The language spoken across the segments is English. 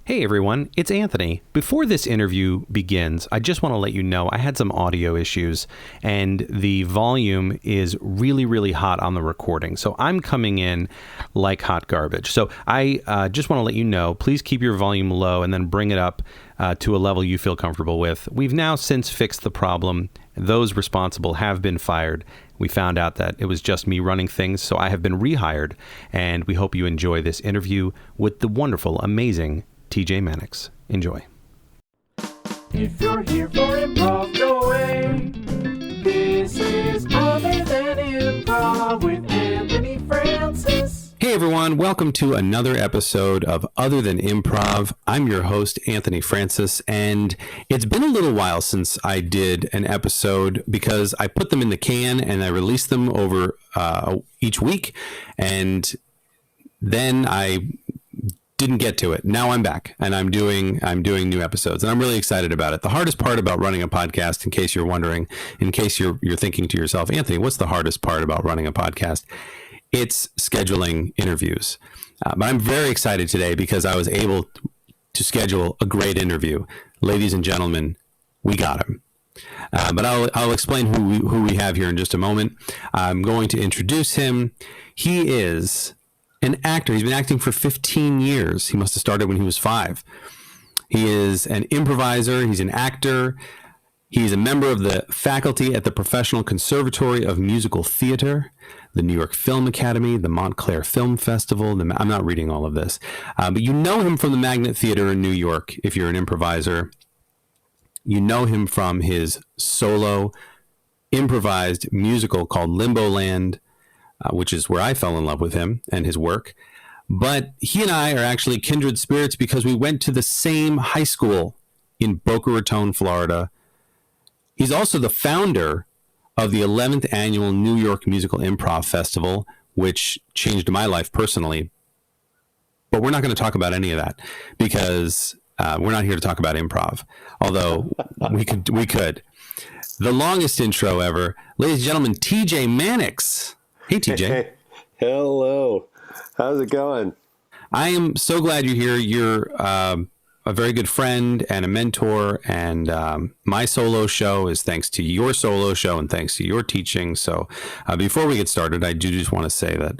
Hey everyone, it's Anthony. Before this interview begins, I just want to let you know I had some audio issues and the volume is really, really hot on the recording. So I'm coming in like hot garbage. So I just want to let you know, please keep your volume low and then bring it up to a level you feel comfortable with. We've now since fixed the problem. Those responsible have been fired. We found out that it was just me running things, so I have been rehired, and we hope you enjoy this interview with the wonderful, amazing TJ Mannix. Enjoy. If you're here for improv, go away. This is Other Than Improv with Anthony Francis. Hey everyone, welcome to another episode of Other Than Improv. I'm your host, Anthony Francis, and it's been a little while since I did an episode because I put them in the can and I released them over each week, and then I didn't get to it. Now I'm back and I'm doing new episodes and I'm really excited about it. The hardest part about running a podcast, in case you're wondering, in case you're thinking to yourself, Anthony, what's the hardest part about running a podcast? It's scheduling interviews. But I'm very excited today because I was able to schedule a great interview. Ladies and gentlemen, we got him. But I'll explain who we have here in just a moment. I'm going to introduce him. He is an actor. He's been acting for 15 years. He must have started when he was 5. He is an improviser. He's an actor. He's a member of the faculty at the Professional Conservatory of Musical Theater, the New York Film Academy, the Montclair Film Festival. I'm not reading all of this, but you know him from the Magnet Theater in New York if you're an improviser. You know him from his solo improvised musical called Limbo Land, which is where I fell in love with him and his work. But he and I are actually kindred spirits because we went to the same high school in Boca Raton, Florida. He's also the founder of the 11th annual New York Musical Improv Festival, which changed my life personally. But we're not going to talk about any of that because we're not here to talk about improv, although we could. The longest intro ever, ladies and gentlemen, TJ Mannix. Hey, TJ. Hey, hello. How's it going? I am so glad you're here. You're a very good friend and a mentor, and my solo show is thanks to your solo show and thanks to your teaching. So before we get started, I do just want to say that,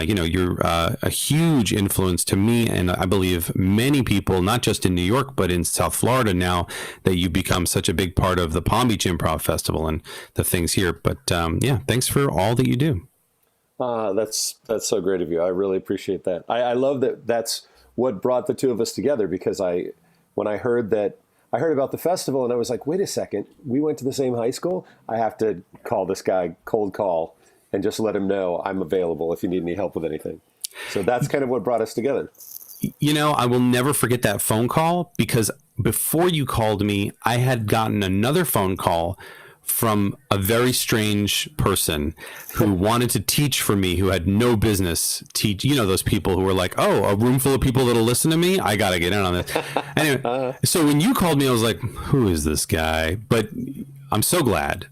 you're a huge influence to me, and I believe many people, not just in New York, but in South Florida now that you've become such a big part of the Palm Beach Improv Festival and the things here. But thanks for all that you do. That's so great of you. I really appreciate that. I love that. That's what brought the two of us together, because when I heard about the festival and I was like, wait a second, we went to the same high school. I have to call this guy, cold call, and just let him know I'm available if you need any help with anything. So that's kind of what brought us together. You know, I will never forget that phone call, because before you called me, I had gotten another phone call from a very strange person who wanted to teach for me, who had no business teach. You know, those people who were like, oh, a room full of people that'll listen to me, I got to get in on this. Anyway, so when you called me, I was like, who is this guy? But I'm so glad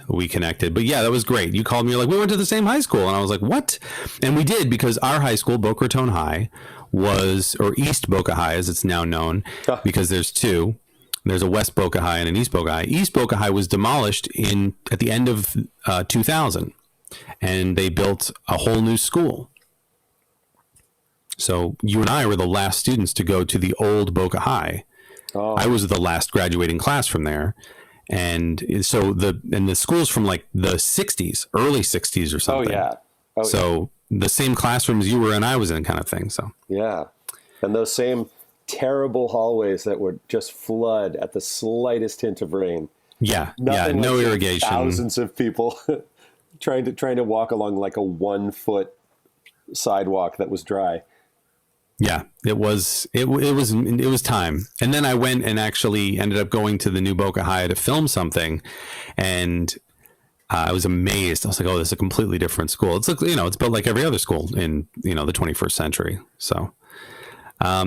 we connected. But yeah, that was great. You called me, you're like, we went to the same high school. And I was like, what? And we did, because our high school, Boca Raton High, or East Boca High as it's now known, because there's two. There's a West Boca High and an East Boca High. East Boca High was demolished at the end of 2000, and they built a whole new school. So you and I were the last students to go to the old Boca High. Oh. I was the last graduating class from there. And so the school's from like the 60s, early 60s or something. So the same classrooms you were in, I was in, kind of thing. So yeah. And those same terrible hallways that would just flood at the slightest hint of rain. Yeah. No irrigation. Thousands of people trying to walk along like a 1-foot sidewalk that was dry. Yeah, it was time. And then I went and actually ended up going to the new Boca High to film something, and I was amazed. I was like, oh, this is a completely different school. It's like, it's built like every other school in, the 21st century. So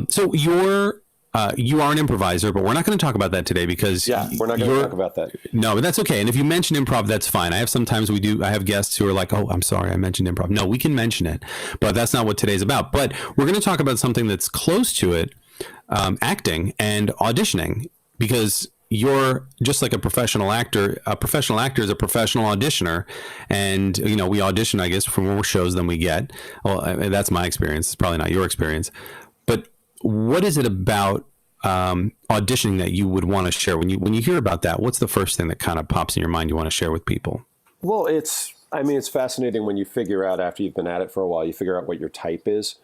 so you are an improviser, but we're not going to talk about that today because we're not going to talk about that. No, but that's okay. And if you mention improv, that's fine. I have guests who are like, oh, I'm sorry, I mentioned improv. No, we can mention it, but that's not what today's about. But we're going to talk about something that's close to it, acting and auditioning, because you're just like a professional actor. A professional actor is a professional auditioner, and we audition, I guess, for more shows than we get. Well, that's my experience. It's probably not your experience, but what is it about auditioning that you would want to share when you hear about that? What's the first thing that kind of pops in your mind you want to share with people? Well, it's fascinating when you figure out, after you've been at it for a while, you figure out what your type is.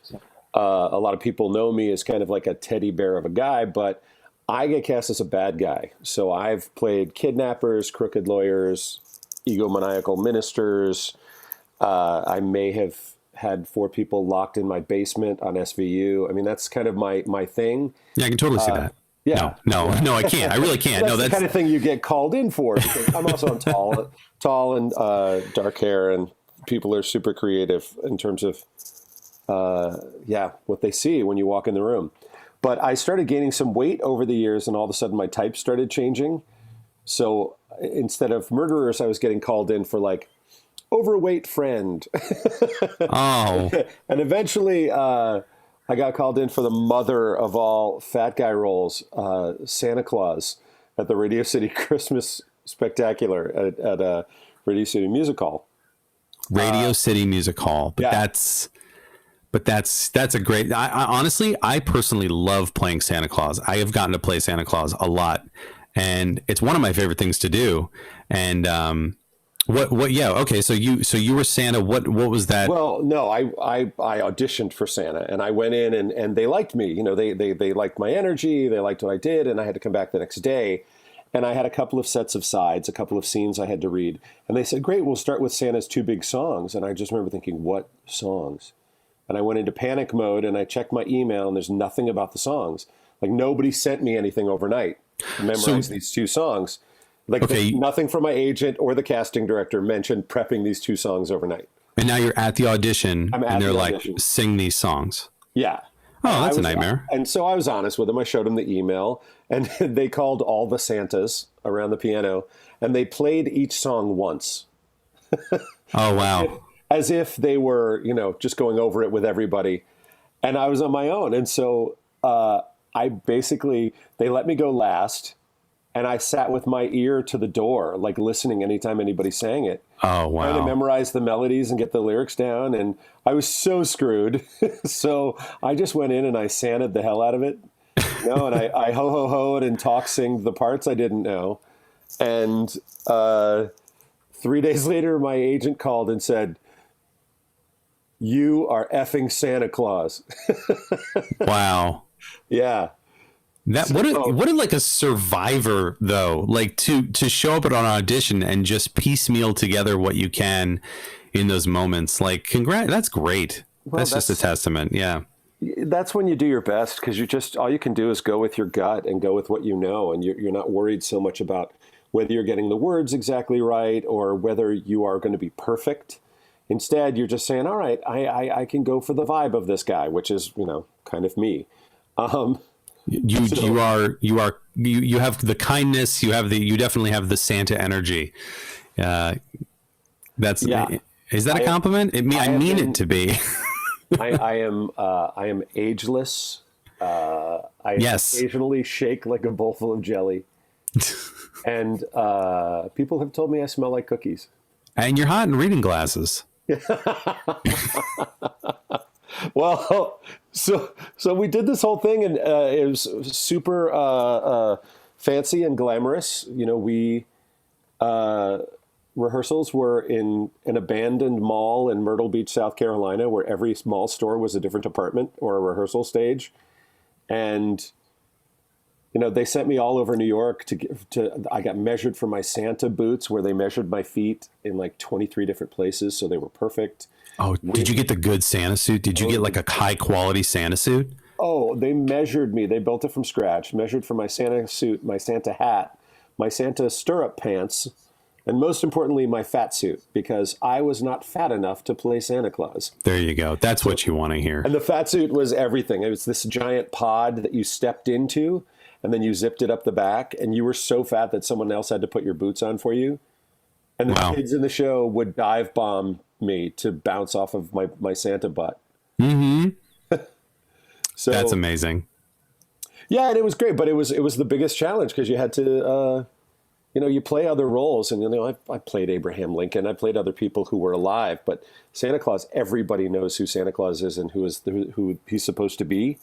A lot of people know me as kind of like a teddy bear of a guy, but I get cast as a bad guy. So I've played kidnappers, crooked lawyers, egomaniacal ministers. I may have had 4 people locked in my basement on SVU. I mean, that's kind of my thing. Yeah, I can totally see that. Yeah. No, I can't. I really can't. That's the kind of thing you get called in for. Because I'm also tall and dark hair, and people are super creative in terms of what they see when you walk in the room. But I started gaining some weight over the years, and all of a sudden my type started changing. So instead of murderers, I was getting called in for like overweight friend. Oh. And eventually I got called in for the mother of all fat guy roles, Santa Claus, at the Radio City Christmas Spectacular at Radio City Music Hall. Radio City Music Hall. But yeah. that's a great, I honestly, I personally love playing Santa Claus. I have gotten to play Santa Claus a lot, and it's one of my favorite things to do. And okay, so you were Santa. What was that? Well, no, I auditioned for Santa, and I went in, and they liked me. They liked my energy, they liked what I did, and I had to come back the next day. And I had a couple of sets of sides, a couple of scenes I had to read. And they said, great, we'll start with Santa's 2 big songs. And I just remember thinking, what songs? And I went into panic mode, and I checked my email, and there's nothing about the songs. Like, nobody sent me anything overnight to memorize these 2 songs. Like, okay. Nothing from my agent or the casting director mentioned prepping these 2 songs overnight. And now you're at the audition, and they're like, sing these songs. Yeah. Oh, that's a nightmare. And so I was honest with them. I showed them the email, and they called all the Santas around the piano, and they played each song once. Oh, wow. As if they were, just going over it with everybody. And I was on my own. And so they let me go last, and I sat with my ear to the door, like listening anytime anybody sang it. Oh, wow. Trying to memorize the melodies and get the lyrics down. And I was so screwed. So I just went in and I Santa'd the hell out of it. And I ho-ho-ho'd and sing the parts I didn't know. And 3 days later, my agent called and said, "You are effing Santa Claus." Wow. Yeah. What like a survivor though, like to show up at an audition and just piecemeal together what you can in those moments. Like, that's great. Well, that's just a testament. Yeah. That's when you do your best, because all you can do is go with your gut and go with what you know. And you're not worried so much about whether you're getting the words exactly right or whether you are going to be perfect. Instead, you're just saying, all right, I can go for the vibe of this guy, which is, kind of me. You have the kindness, you definitely have the Santa energy. Is that a compliment? I mean it to be. I am ageless. I occasionally shake like a bowl full of jelly. And people have told me I smell like cookies. And you're hot in reading glasses. Well, so we did this whole thing, and it was super fancy and glamorous. We rehearsals were in an abandoned mall in Myrtle Beach, South Carolina, where every mall store was a different apartment or a rehearsal stage. And they sent me all over New York I got measured for my Santa boots, where they measured my feet in like 23 different places, so they were perfect. Oh, did you get the good Santa suit? Did you get like a high quality Santa suit? Oh, they measured me. They built it from scratch, measured for my Santa suit, my Santa hat, my Santa stirrup pants, and most importantly, my fat suit, because I was not fat enough to play Santa Claus. There you go. That's what you want to hear. And the fat suit was everything. It was this giant pod that you stepped into, and then you zipped it up the back, and you were so fat that someone else had to put your boots on for you. And the kids in the show would dive bomb me to bounce off of my Santa butt. Mm-hmm. So that's amazing. Yeah, and it was great, but it was the biggest challenge because you had to, you play other roles, and I played Abraham Lincoln, I played other people who were alive, but Santa Claus, everybody knows who Santa Claus is and who he's supposed to be.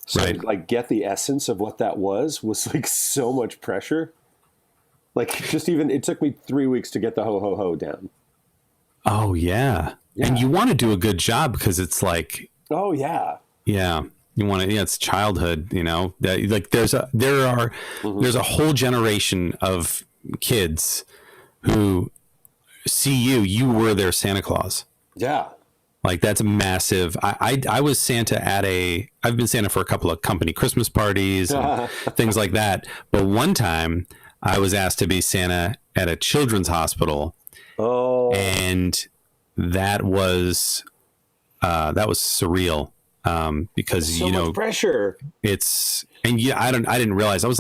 So Right. like get the essence of what that was like so much pressure. Like just even it took me 3 weeks to get the ho ho ho down. Oh yeah. And you want to do a good job because it's like, Oh yeah. yeah, you want to, yeah, it's childhood, that like there's a whole generation of kids who see you were their Santa Claus. Yeah. Like that's massive. I was Santa I've been Santa for a couple of company Christmas parties and things like that. But one time I was asked to be Santa at a children's hospital. Oh. And that was surreal. Because So much pressure. I didn't realize I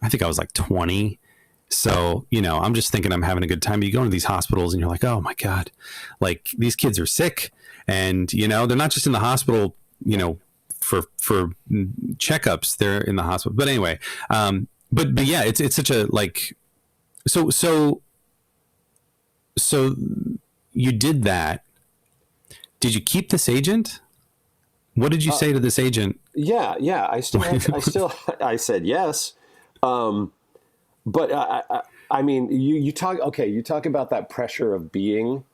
think I was like 20. So, I'm just thinking I'm having a good time. You go into these hospitals and you're like, oh my God, like these kids are sick and, they're not just in the hospital, for checkups, they're in the hospital. But anyway, but yeah, it's such a like, so you did that. Did you keep this agent? What did you say to this agent? Yeah. I said yes. But I mean, you talk about that pressure of being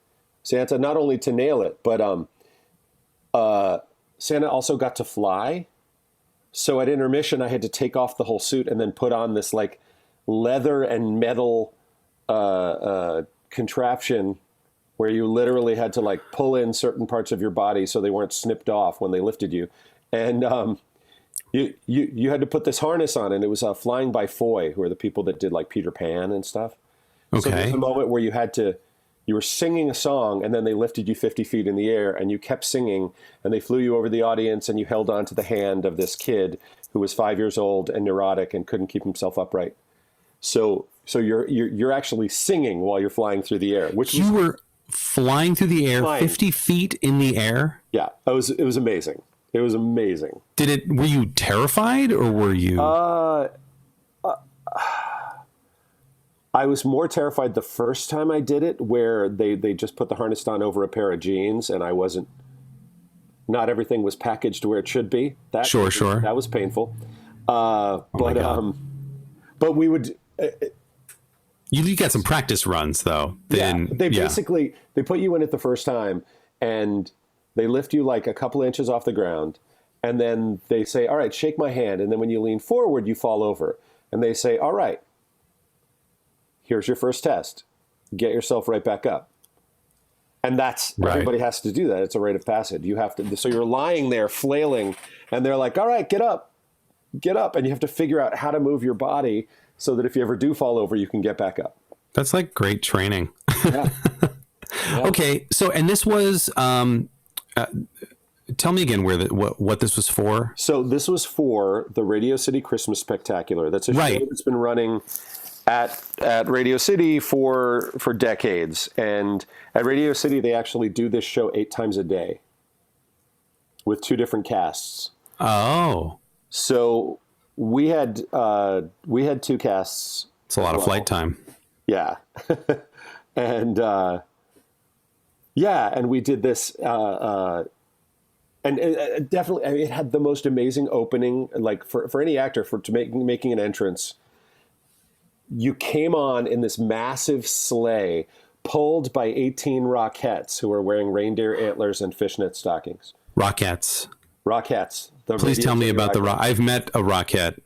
Santa, not only to nail it, but Santa also got to fly. So at intermission, I had to take off the whole suit and then put on this like leather and metal contraption where you literally had to like pull in certain parts of your body so they weren't snipped off when they lifted you. And you had to put this harness on, and it was Flying by Foy, who are the people that did like Peter Pan and stuff. Okay. So there's a moment where you were singing a song, and then they lifted you 50 feet in the air, and you kept singing, and they flew you over the audience, and you held on to the hand of this kid who was 5 years old and neurotic and couldn't keep himself upright. So you're actually singing while you're flying through the air, which you were flying through the air, 50 feet in the air. Yeah, it was amazing. It was amazing. Were you terrified or were you? I was more terrified the first time I did it, where they just put the harness on over a pair of jeans, and not everything was packaged where it should be. Sure. That was painful. But we would. You got some practice runs though. Basically they put you in it the first time, and they lift you like a couple inches off the ground, and then they say, all right, shake my hand. And then when you lean forward, you fall over. And they say, all right, here's your first test. Get yourself right back up. And everybody has to do that. It's a rite of passage. You have to, so you're lying there flailing, and they're like, all right, get up. And you have to figure out how to move your body so that if you ever do fall over, you can get back up. That's like great training. Yeah. Okay. So, and this was, tell me again what this was for. So this was for the Radio City Christmas Spectacular. That's a show that's been running at Radio City for decades. And at Radio City, they actually do this show 8 times a day with 2 different casts. Oh. So we had 2 casts. It's a lot of flight time. Yeah. And and we did this and definitely, I mean, it had the most amazing opening, like for any actor making an entrance. You came on in this massive sleigh pulled by 18 Rockettes who were wearing reindeer antlers and fishnet stockings. Rockettes. Please tell me about I've met a Rockette.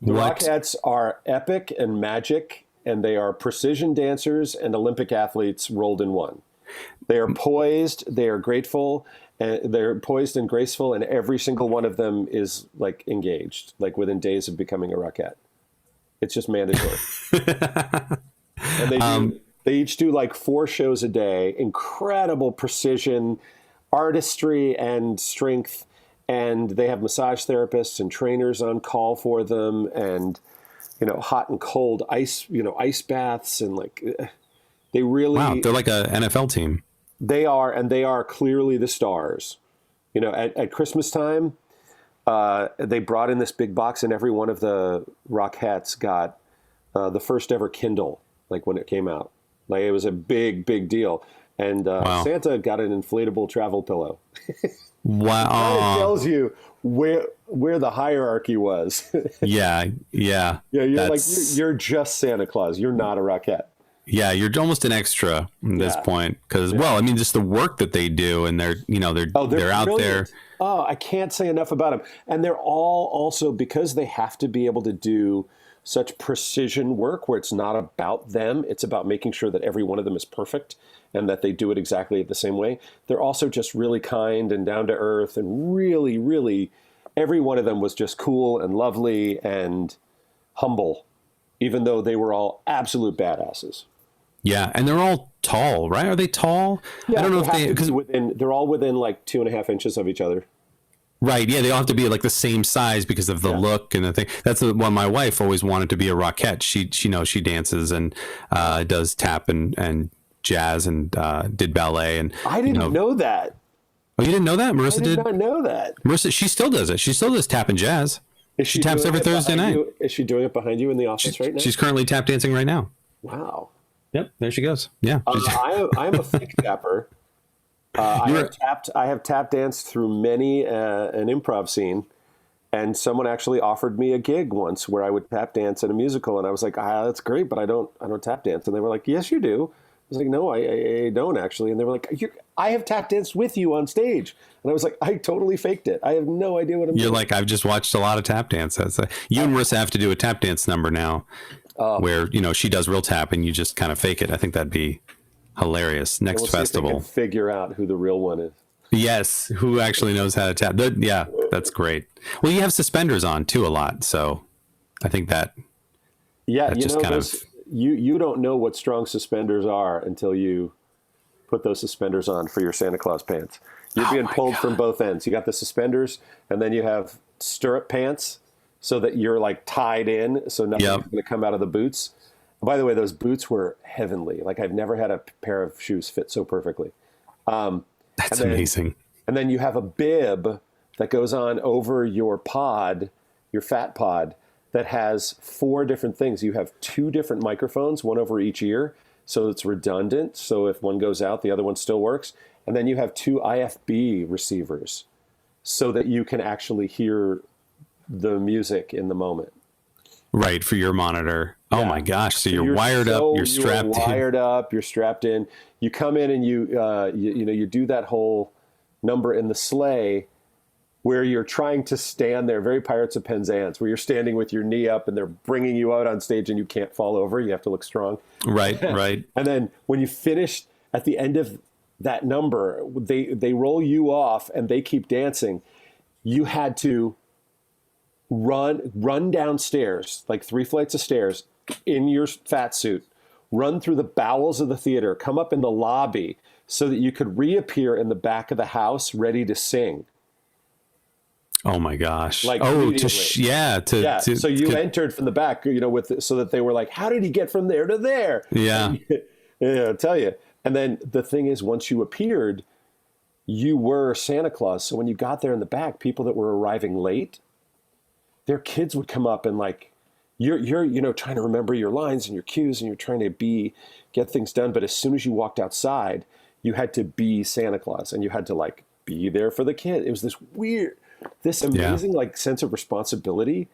The Rockettes are epic and magic, and they are precision dancers and Olympic athletes rolled in one. They are poised, they are grateful, and they're poised and graceful, and every single one of them is like engaged, like within days of becoming a Rockette. It's just mandatory. And they each do like 4 shows a day, incredible precision, artistry, and strength. And they have massage therapists and trainers on call for them, and hot and cold ice baths, and like they really they're like a NFL team. They are, and they are clearly the stars. At Christmas time, they brought in this big box, and every one of the Rockettes got the first ever Kindle, like when it came out. Like it was a big, big deal. And Wow. Santa got an inflatable travel pillow. Wow. It tells you where the hierarchy was. Yeah. Yeah, you're just Santa Claus. You're not a Rockette. Yeah, you're almost an extra at this point because, well, I mean, just the work that they do, and they're they're out brilliant. there. Oh, I can't say enough about them. And they're all also, because they have to be able to do such precision work where it's not about them, it's about making sure that every one of them is perfect and that they do it exactly the same way. They're also just really kind and down to earth, and really, really, every one of them was just cool and lovely and humble, even though they were all absolute badasses. Yeah, and they're all tall, right? Are they tall? Yeah, I don't know if have to because be they're all within like 2.5 inches of each other. right. Yeah, they all have to be like the same size because of the look and the thing. That's what my wife always wanted to be a Rockette. She knows she dances and does tap and jazz and did ballet and I didn't know that. Oh, you didn't know that? Marissa I did not know that. Marissa, she still does it. She still does tap and jazz. She taps doing every it Thursday behind night. you? Is she doing it behind you in the office right now? She's currently tap dancing right now. Wow. Yep, there she goes. Yeah. I'm a fake tapper. I have tap danced through many an improv scene, and someone actually offered me a gig once where I would tap dance in a musical, and I was like, that's great, but I don't tap dance. And they were like, yes, you do. I was like, no, I don't actually. And they were like, I have tap danced with you on stage. And I was like, I totally faked it. I have no idea what I'm doing. You're like, I've just watched a lot of tap dance. You and Marissa have to do a tap dance number now where, she does real tap and you just kind of fake it. I think that'd be hilarious. Next we'll see festival. if they can figure out who the real one is. Yes. Who actually knows how to tap? Yeah, that's great. Well, you have suspenders on too a lot. So I think that just kind of... You don't know what strong suspenders are until you put those suspenders on for your Santa Claus pants. You're being pulled from both ends. You got the suspenders, and then you have stirrup pants so that you're like tied in, so nothing's going to come out of the boots. By the way, those boots were heavenly. Like I've never had a pair of shoes fit so perfectly. That's amazing. And then you have a bib that goes on over your pod, your fat pod, that has 4 different things. You have 2 different microphones, one over each ear, so it's redundant. So if one goes out, the other one still works. And then you have 2 IFB receivers so that you can actually hear the music in the moment. Right, for your monitor. Yeah. Oh my gosh! So you're wired up. You're strapped in. Wired up. You're strapped in. You come in and you do that whole number in the sleigh, where you're trying to stand there, very Pirates of Penzance, where you're standing with your knee up and they're bringing you out on stage and you can't fall over. You have to look strong. Right, right. And then when you finish at the end of that number, they roll you off and they keep dancing. You had to run downstairs, like 3 flights of stairs in your fat suit, run through the bowels of the theater, come up in the lobby so that you could reappear in the back of the house ready to sing. Oh my gosh! Like So you entered from the back, so that they were like, "How did he get from there to there?" Yeah, I'll tell you. And then the thing is, once you appeared, you were Santa Claus. So when you got there in the back, people that were arriving late, their kids would come up and like, you're trying to remember your lines and your cues, and you're trying to get things done. But as soon as you walked outside, you had to be Santa Claus, and you had to like be there for the kid. It was this amazing like sense of responsibility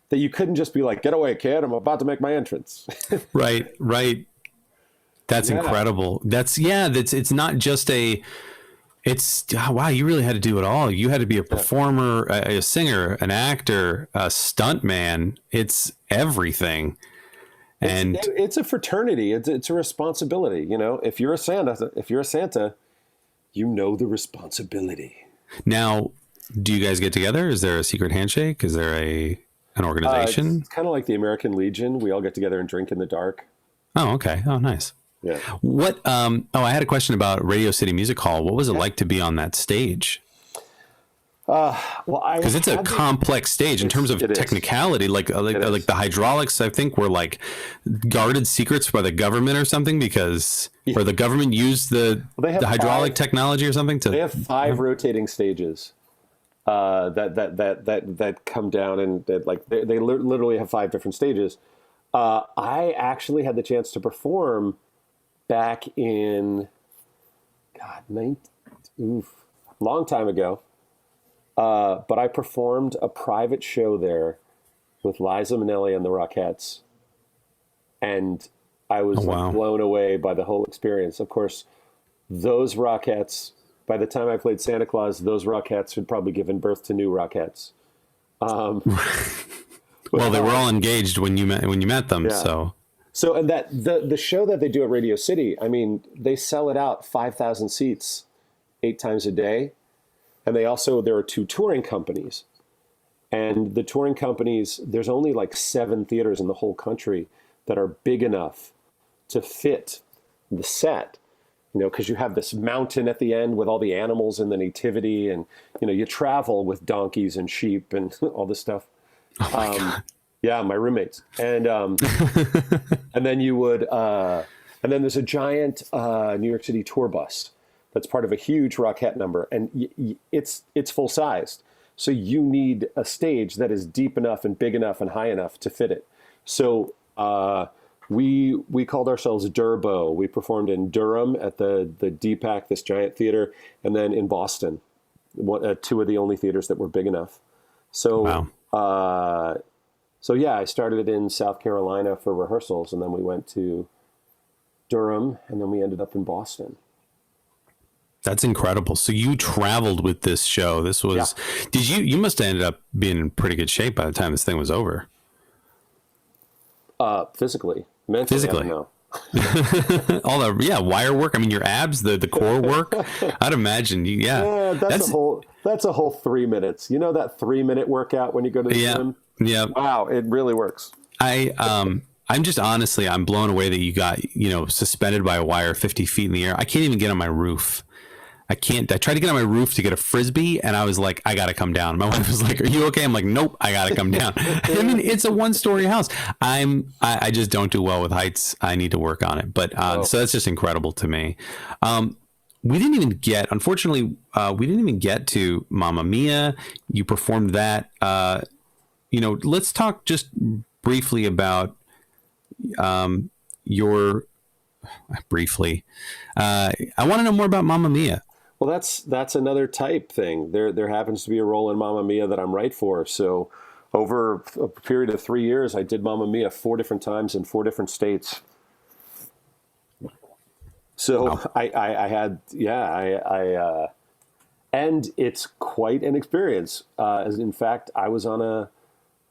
that you couldn't just be like, get away, kid, I'm about to make my entrance. Right. That's incredible. It's not just wow, you really had to do it all. You had to be a performer, a singer, an actor, a stunt man. It's everything. And it's a fraternity. It's a responsibility. If you're a Santa, you know the responsibility. Now, do you guys get together? Is there a secret handshake? Is there an organization? It's kind of like the American Legion. We all get together and drink in the dark. Oh, okay. Oh, nice. Yeah. What? I had a question about Radio City Music Hall. What was it like to be on that stage? Because it's a complex stage in terms of technicality, like the hydraulics. I think were like guarded secrets by the government or something, or the government used the hydraulic technology or something. They have 5 rotating stages. that come down and that, like they literally have 5 different stages. I actually had the chance to perform back in long time ago. But I performed a private show there with Liza Minnelli and the Rockettes, and I was like, blown away by the whole experience. Of course, those Rockettes. By the time I played Santa Claus, those Rockettes had probably given birth to new Rockettes. Well, they were all engaged when you met them. Yeah. So and that the show that they do at Radio City, I mean, they sell it out 5,000 seats 8 times a day. And there are 2 touring companies. And the touring companies, there's only like 7 theaters in the whole country that are big enough to fit the set. Because you have this mountain at the end with all the animals and the nativity, and you travel with donkeys and sheep and all this stuff. Oh my God. Yeah, my roommates, and and then you would, and then there's a giant New York City tour bus that's part of a huge Rockette number, and it's full sized. So you need a stage that is deep enough and big enough and high enough to fit it. So we called ourselves Durbo. We performed in Durham at the DPAC, this giant theater, and then in Boston, 2 of the only theaters that were big enough. So, wow. So yeah, I started in South Carolina for rehearsals, and then we went to Durham, and then we ended up in Boston. That's incredible. So you traveled with this show. This was, you must have ended up being in pretty good shape by the time this thing was over. Physically. Mentally, no. All the wire work. I mean, your abs, the core work. I'd imagine. That's a whole 3 minutes. You know that 3-minute workout when you go to the gym? Yeah. Wow, it really works. I'm just honestly, I'm blown away that you got suspended by a wire 50 feet in the air. I can't even get on my roof. I tried to get on my roof to get a Frisbee, and I was like, I got to come down. My wife was like, are you okay? I'm like, nope, I got to come down. I mean, it's a 1-story house. I just don't do well with heights. I need to work on it. But so that's just incredible to me. We didn't even get, unfortunately, to Mamma Mia. You performed that. Let's talk just briefly about your briefly. I want to know more about Mamma Mia. Well, that's another type thing. There happens to be a role in Mamma Mia that I'm right for. So over a period of 3 years, I did Mamma Mia 4 different times in 4 different states. So wow. I had, and it's quite an experience. As in fact, I was on a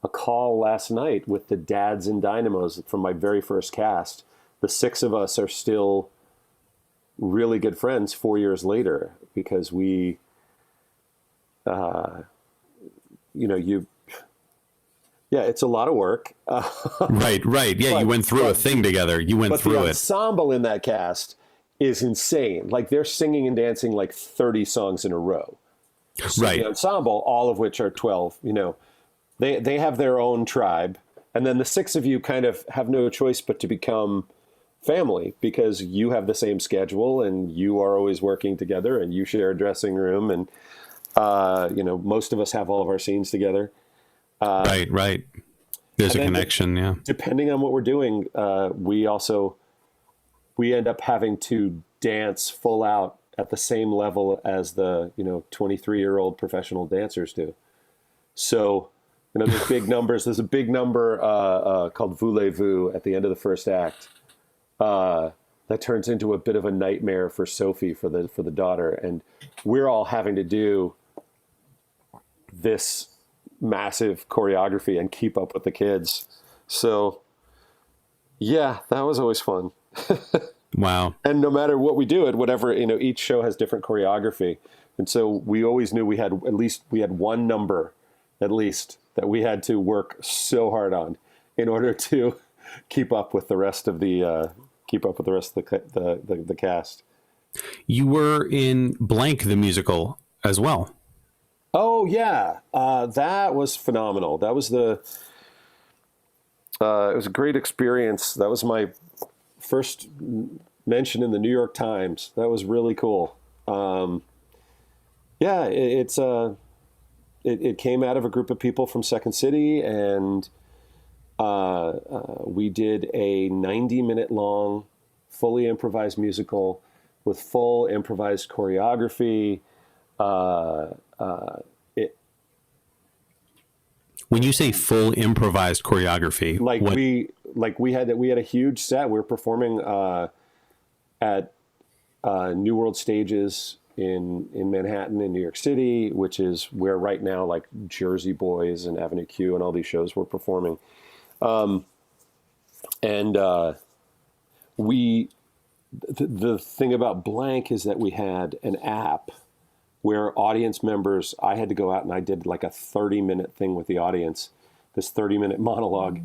call last night with the Dads and Dynamos from my very first cast. The 6 of us are still really good friends 4 years later because we, it's a lot of work. Right. Yeah, you went through a thing together. You went through it. The ensemble in that cast is insane. Like they're singing and dancing like 30 songs in a row. So right. The ensemble, all of which are 12, they have their own tribe. And then the 6 of you kind of have no choice but to become family because you have the same schedule and you are always working together and you share a dressing room. And, most of us have all of our scenes together. Right. There's a connection. Depending on what we're doing, we end up having to dance full out at the same level as the, 23-year-old professional dancers do. So, there's big numbers. There's a big number called Voulez-Vous at the end of the first act. That turns into a bit of a nightmare for Sophie, for the daughter. And we're all having to do this massive choreography and keep up with the kids. So, yeah, that was always fun. Wow. And no matter what we do, each show has different choreography. And so we always knew we had one number, at least, that we had to work so hard on in order to keep up with the rest of the cast. You were in Blank the musical as well. Oh yeah, that was phenomenal. That was it was a great experience. That was my first mention in the New York Times. That was really cool. it came out of a group of people from Second City, and we did a 90-minute long, fully improvised musical with full improvised choreography. When you say full improvised choreography, we had a huge set. We were performing at New World Stages in Manhattan in New York City, which is where right now like Jersey Boys and Avenue Q and all these shows were performing. The thing about Blank is that we had an app where audience members, I had to go out and I did like a 30-minute thing with the audience, this 30-minute monologue,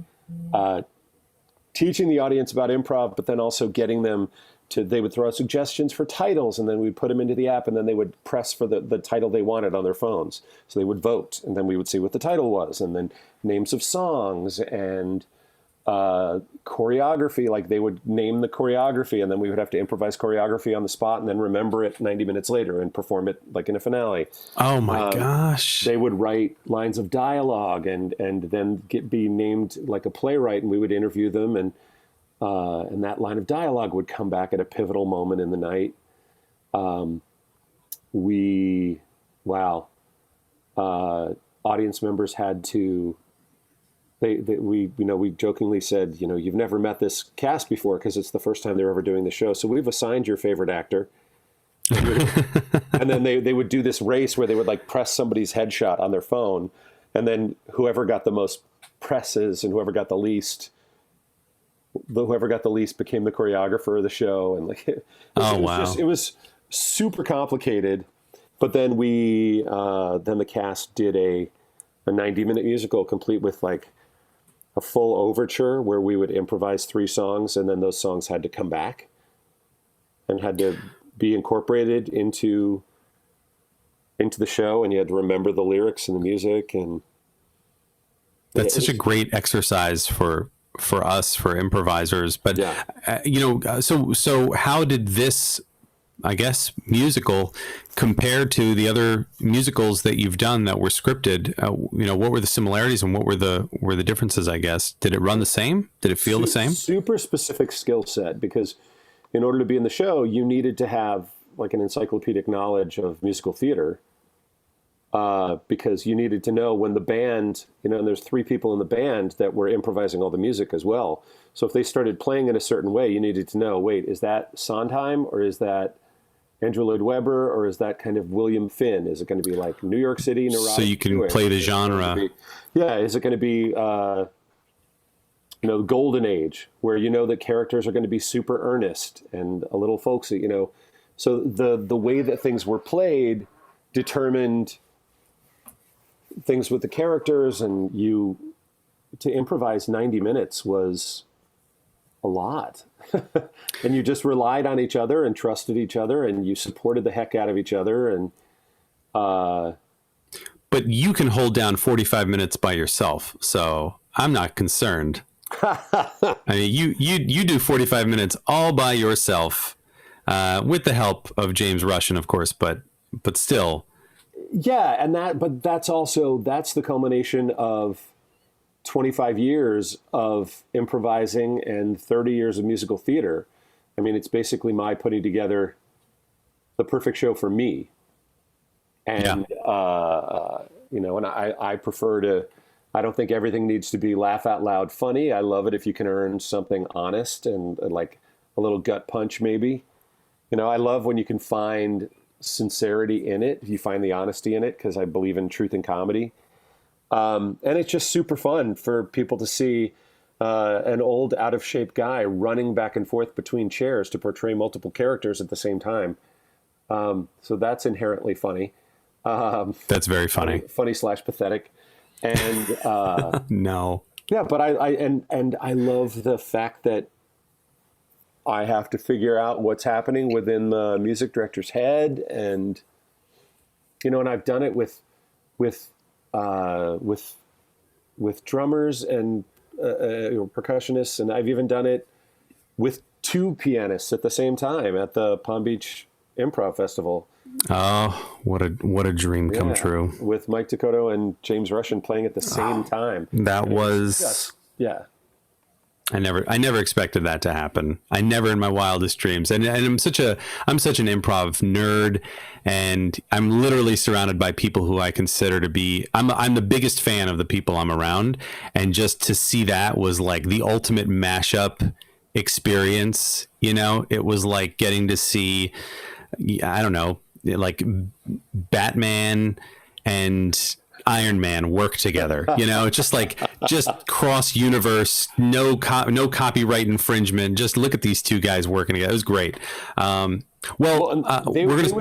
teaching the audience about improv, but then also getting them they would throw out suggestions for titles, and then we'd put them into the app, and then they would press for the title they wanted on their phones. So they would vote, and then we would see what the title was, and then names of songs and choreography, like they would name the choreography, and then we would have to improvise choreography on the spot and then remember it 90 minutes later and perform it like in a finale. Oh my gosh. They would write lines of dialogue and then be named like a playwright, and we would interview them, and that line of dialogue would come back at a pivotal moment in the night. Audience members had to, we jokingly said, you've never met this cast before because it's the first time they're ever doing the show. So we've assigned your favorite actor. And then they would do this race where they would like press somebody's headshot on their phone. And then whoever got the most presses and whoever got the least became the choreographer of the show. And like, it was super complicated. But then then the cast did a 90-minute musical complete with like a full overture where we would improvise 3 songs, and then those songs had to come back and had to be incorporated into the show, and you had to remember the lyrics and the music. And that's such a great exercise for us, for improvisers. But yeah. So how did this, I guess, musical compared to the other musicals that you've done that were scripted? What were the similarities and what were the differences, I guess? Did it run the same? Did it feel the same? Super specific skill set, because in order to be in the show, you needed to have like an encyclopedic knowledge of musical theater, because you needed to know when the band, and there's 3 people in the band that were improvising all the music as well. So if they started playing in a certain way, you needed to know, wait, is that Sondheim, or is that Andrew Lloyd Webber, or is that kind of William Finn? Is it going to be like New York City neurotic? So you can play the genre. Is it going to be the Golden Age, where the characters are going to be super earnest and a little folksy, So the way that things were played determined things with the characters, and to improvise 90 minutes was a lot. And you just relied on each other and trusted each other, and you supported the heck out of each other. And but you can hold down 45 minutes by yourself, so I'm not concerned. I mean, you do 45 minutes all by yourself, with the help of James Russian, of course, but still. Yeah, that's the culmination of 25 years of improvising and 30 years of musical theater. I mean, it's basically my putting together the perfect show for me. And, and I prefer to, I don't think everything needs to be laugh out loud funny. I love it if you can earn something honest and like a little gut punch, maybe. I love when you can find sincerity in it. You find the honesty in it, because I believe in truth in comedy. And it's just super fun for people to see an old, out of shape guy running back and forth between chairs to portray multiple characters at the same time. So that's inherently funny. That's very funny. Funny / pathetic. And no. Yeah, but I love the fact that I have to figure out what's happening within the music director's head, and and I've done it with drummers and percussionists, and I've even done it with 2 pianists at the same time at the Palm Beach Improv Festival. Oh, what a dream come true. With Mike Dakota and James Russian playing at the same time. That was just, yeah. I never expected that to happen. I never in my wildest dreams. And I'm such an improv nerd, and I'm literally surrounded by people who I consider to be, I'm the biggest fan of the people I'm around. And just to see that was like the ultimate mashup experience. You know, it was like getting to see, I don't know, like Batman and Iron Man work together, you know, just cross universe, no copyright infringement. Just look at these two guys working together. It was great. They were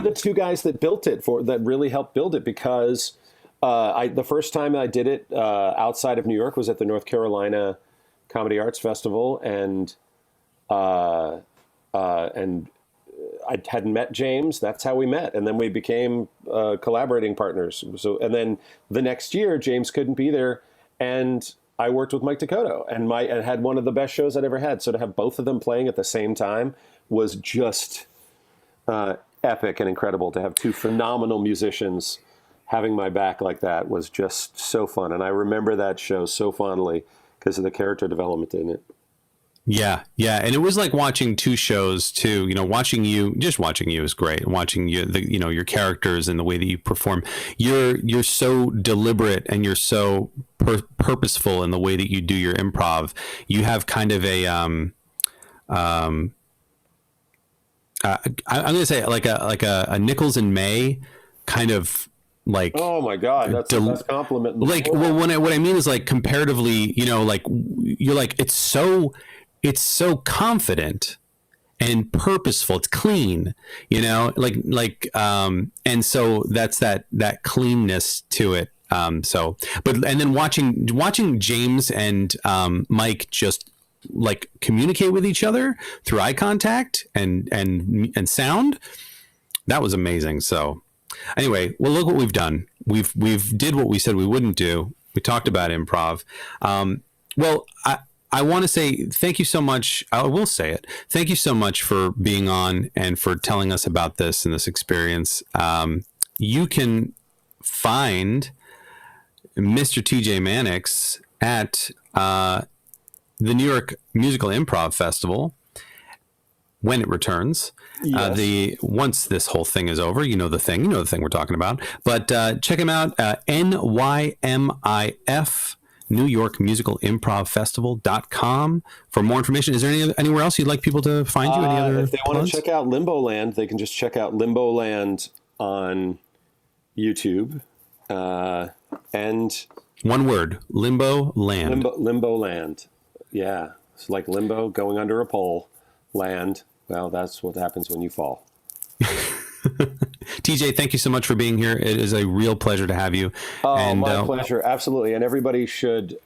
the two guys that built it that really helped build it, because the first time I did it outside of New York was at the North Carolina Comedy Arts Festival, and I hadn't met James. That's how we met. And then we became collaborating partners. So, and then the next year, James couldn't be there, and I worked with Mike Dakota, and had one of the best shows I'd ever had. So to have both of them playing at the same time was just epic and incredible. To have two phenomenal musicians having my back like that was just so fun. And I remember that show so fondly because of the character development in it. Yeah. And it was like watching two shows too, you know, watching you is great. Watching you, your characters and the way that you perform, you're so deliberate and you're so purposeful in the way that you do your improv. You have kind of a, I'm going to say like a Nichols and May kind of, like, oh my God, that's the best compliment. Like, well, what I mean is like comparatively, you know, like you're like, it's so confident and purposeful. It's clean, you know, and so that's that cleanness to it. And then watching James and Mike just like communicate with each other through eye contact and sound, that was amazing. So anyway, well, look what we've done. We've did what we said we wouldn't do. We talked about improv. I want to say thank you so much. I will say it. Thank you so much for being on and for telling us about this and this experience. You can find Mr. TJ Mannix at the New York Musical Improv Festival when it returns. Yes. Once this whole thing is over, you know the thing we're talking about. But check him out, NYMIF. New York Musical Improv Festival.com for more information. Is there anywhere else you'd like people to find you? Any other if they want to check out Limbo Land, they can just check out Limbo Land on YouTube. And one word, Limbo Land. Limbo Land. Yeah. It's like limbo, going under a pole. Land. Well, that's what happens when you fall. TJ, thank you so much for being here. It is a real pleasure to have you. Oh, my pleasure. Absolutely. And everybody should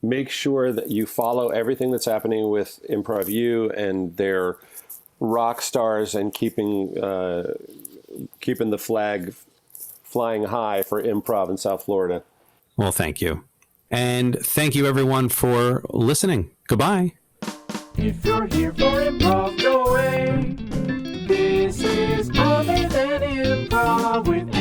make sure that you follow everything that's happening with Improv U and their rock stars, and keeping the flag flying high for improv in South Florida. Well, thank you. And thank you, everyone, for listening. Goodbye. If you're here for improv, go away. This is Other Than Improv with